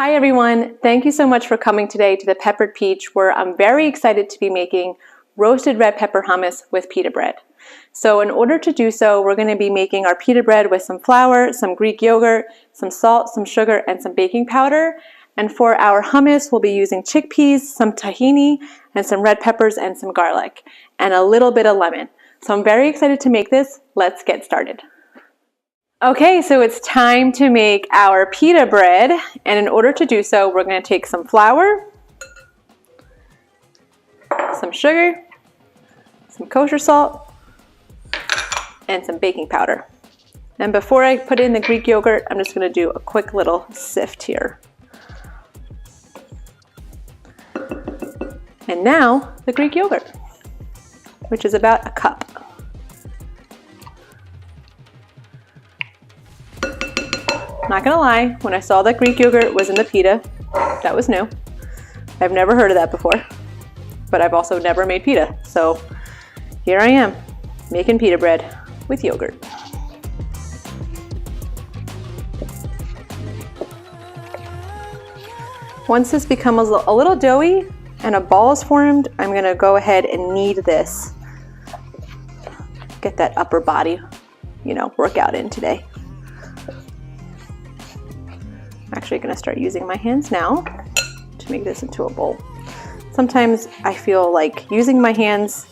Hi everyone, thank you so much for coming today to the Peppered Peach, where I'm very excited to be making roasted red pepper hummus with pita bread. So in order to do so, we're going to be making our pita bread with some flour, some Greek yogurt, some salt, some sugar, and some baking powder. And for our hummus, we'll be using chickpeas, some tahini, and some red peppers and some garlic, and a little bit of lemon. So I'm very excited to make this. Let's get started. Okay, so it's time to make our pita bread, and in order to do so, we're going to take some flour, some sugar, some kosher salt, and some baking powder. And before I put in the Greek yogurt, I'm just going to do a quick little sift here. And now the Greek yogurt, which is about a cup. Not gonna lie, when I saw that Greek yogurt was in the pita, that was new. I've never heard of that before, but I've also never made pita. So here I am, making pita bread with yogurt. Once this becomes a little doughy and a ball is formed, I'm gonna go ahead and knead this. Get that upper body, workout in today. I'm actually going to start using my hands now to make this into a bowl. Sometimes I feel like using my hands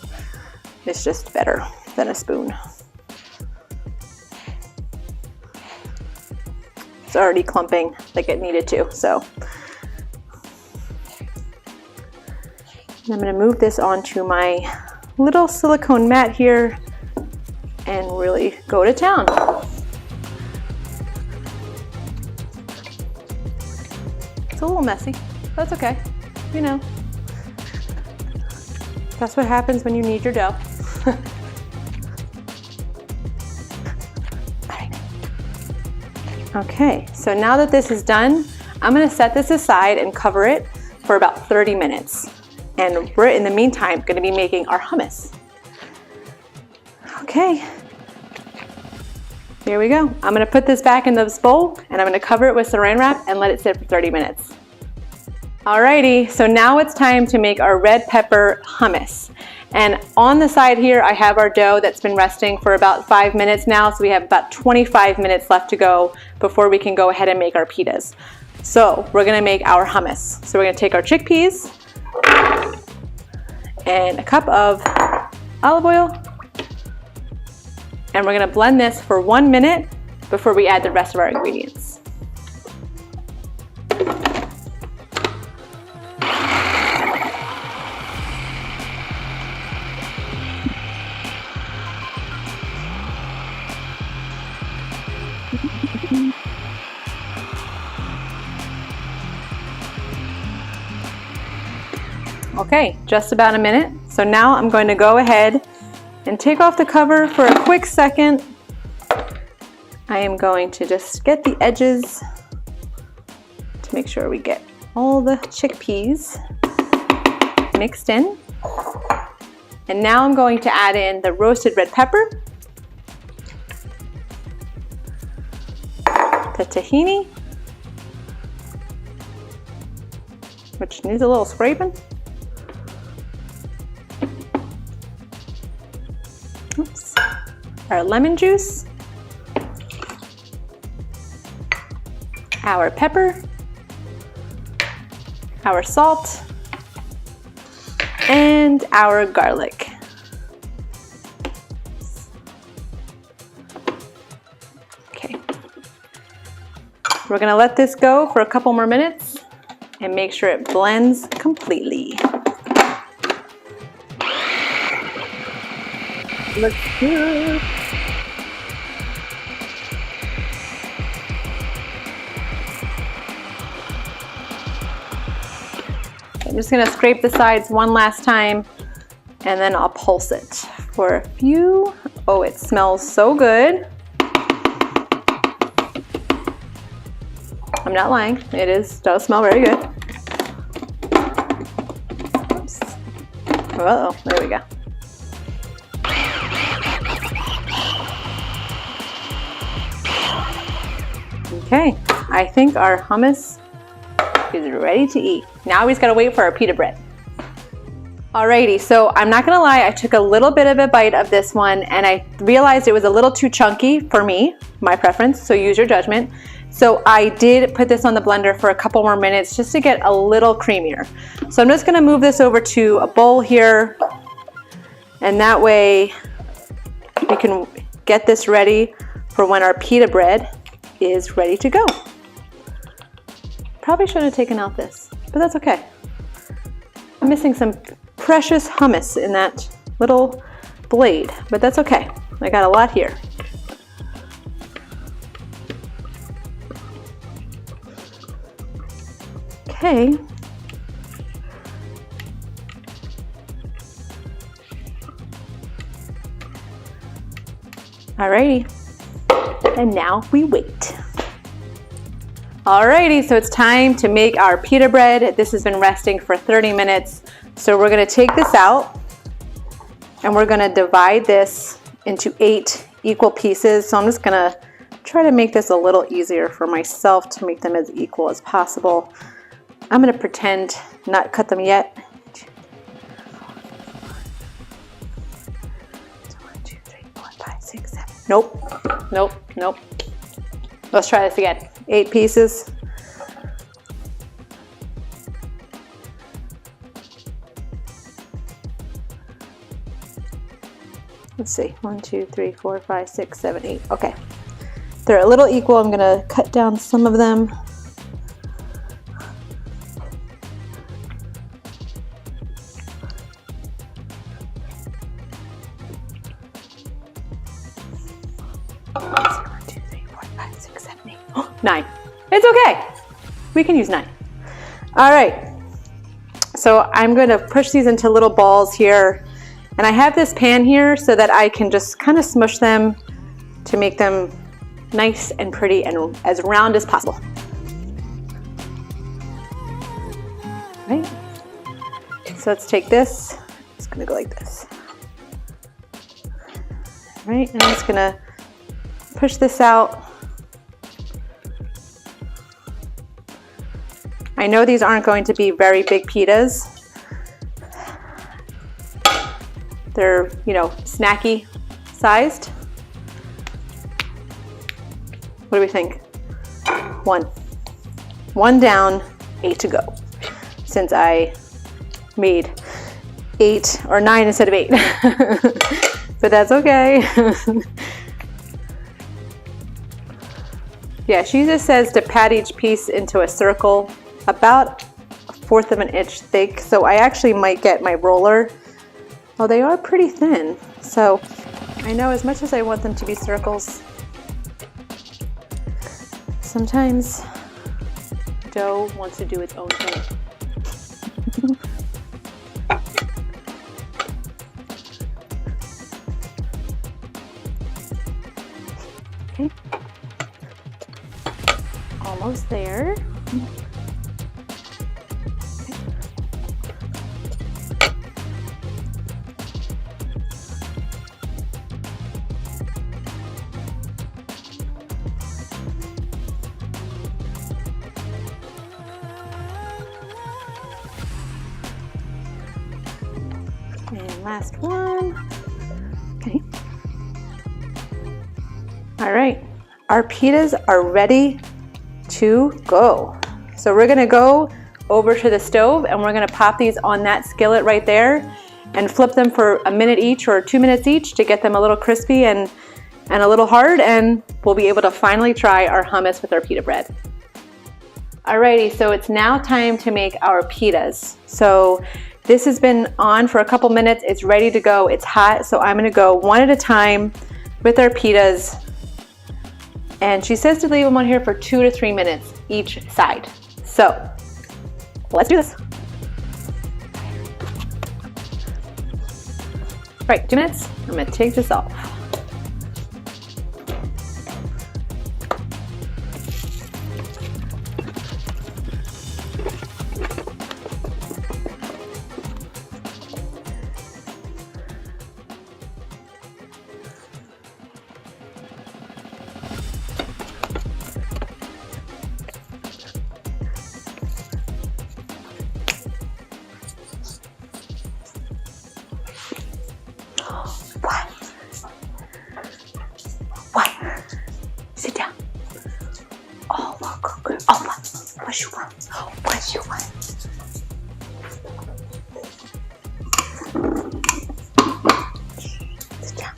is just better than a spoon. It's already clumping like it needed to, so. I'm going to move this onto my little silicone mat here and really go to town. A little messy, that's okay. That's what happens when you knead your dough. All right. Okay, so now that this is done, I'm gonna set this aside and cover it for about 30 minutes. And we're, in the meantime, gonna be making our hummus. Okay, here we go. I'm gonna put this back in this bowl and I'm gonna cover it with saran wrap and let it sit for 30 minutes. Alrighty, so now it's time to make our red pepper hummus. And on the side here, I have our dough that's been resting for about 5 minutes now, so we have about 25 minutes left to go before we can go ahead and make our pitas. So we're gonna make our hummus. So we're gonna take our chickpeas and a cup of olive oil, and we're gonna blend this for 1 minute before we add the rest of our ingredients. Okay, just about a minute. So now I'm going to go ahead and take off the cover for a quick second. I am going to just get the edges to make sure we get all the chickpeas mixed in. And now I'm going to add in the roasted red pepper, the tahini, which needs a little scraping. Oops. Our lemon juice, our pepper, our salt, and our garlic. Okay. We're gonna let this go for a couple more minutes and make sure it blends completely. Looks good. I'm just gonna scrape the sides one last time and then I'll pulse it for a few. Oh, it smells so good. I'm not lying, does smell very good. Oops. Uh-oh, there we go. Okay, I think our hummus She's ready to eat. Now we just gotta wait for our pita bread. Alrighty, so I'm not gonna lie, I took a little bit of a bite of this one and I realized it was a little too chunky for me, my preference, so use your judgment. So I did put this on the blender for a couple more minutes just to get a little creamier. So I'm just gonna move this over to a bowl here, and that way we can get this ready for when our pita bread is ready to go. Probably shouldn't have taken out this, but that's okay. I'm missing some precious hummus in that little blade, but that's okay. I got a lot here. Okay. Alrighty, and now we wait. Alrighty, so it's time to make our pita bread. This has been resting for 30 minutes. So we're gonna take this out and we're gonna divide this into 8 equal pieces. So I'm just gonna try to make this a little easier for myself to make them as equal as possible. I'm gonna pretend not cut them yet. 1, 2, 3, 4, 5, 6, 7. Nope, nope, nope. Let's try this again. 8 pieces. Let's see, 1, 2, 3, 4, 5, 6, 7, 8. Okay, they're a little equal. I'm gonna cut down some of them. Let's see, 1, 2, 3, 4, 5, 6, 7, 8. Oh, 9. It's okay. We can use 9. All right. So I'm going to push these into little balls here. And I have this pan here so that I can just kind of smush them to make them nice and pretty and as round as possible. All right. So let's take this. It's going to go like this. All right. And I'm just going to push this out. I know these aren't going to be very big pitas. They're, you know, snacky sized. What do we think? 1. 1 down, 8 to go. Since I made 8 or 9 instead of 8. But that's okay. Yeah, she just says to pat each piece into a circle about 1/4 of an inch thick. So I actually might get my roller. Well, they are pretty thin. So I know as much as I want them to be circles, sometimes dough wants to do its own thing. Okay. Almost there. And last one. Okay. All right, our pitas are ready to go. So we're gonna go over to the stove and we're gonna pop these on that skillet right there and flip them for a minute each or 2 minutes each to get them a little crispy and a little hard, and we'll be able to finally try our hummus with our pita bread. Alrighty, so it's now time to make our pitas. So this has been on for a couple minutes. It's ready to go. It's hot, so I'm gonna go one at a time with our pitas. And she says to leave them on here for 2 to 3 minutes each side. So let's do this. All right, 2 minutes. I'm gonna take this off. What? What? Sit down. Oh, look, good. Oh, what you want? What you want? Sit down.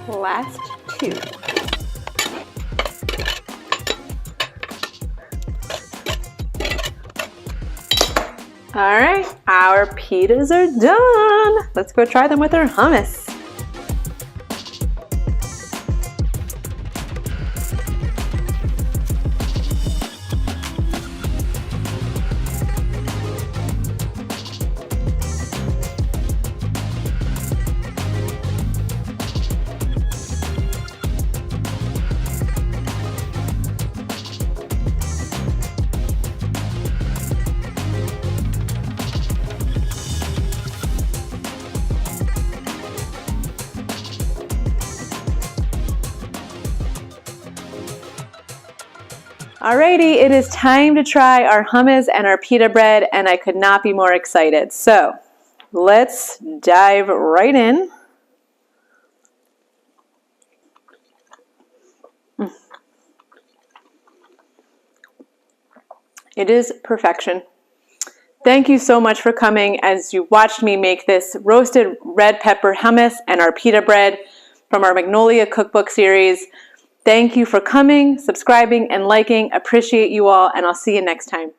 Last two. All right, our pitas are done. Let's go try them with our hummus. Alrighty, it is time to try our hummus and our pita bread, and I could not be more excited. So let's dive right in. It is perfection. Thank you so much for coming as you watched me make this roasted red pepper hummus and our pita bread from our Magnolia cookbook series. Thank you for coming, subscribing, and liking. Appreciate you all, and I'll see you next time.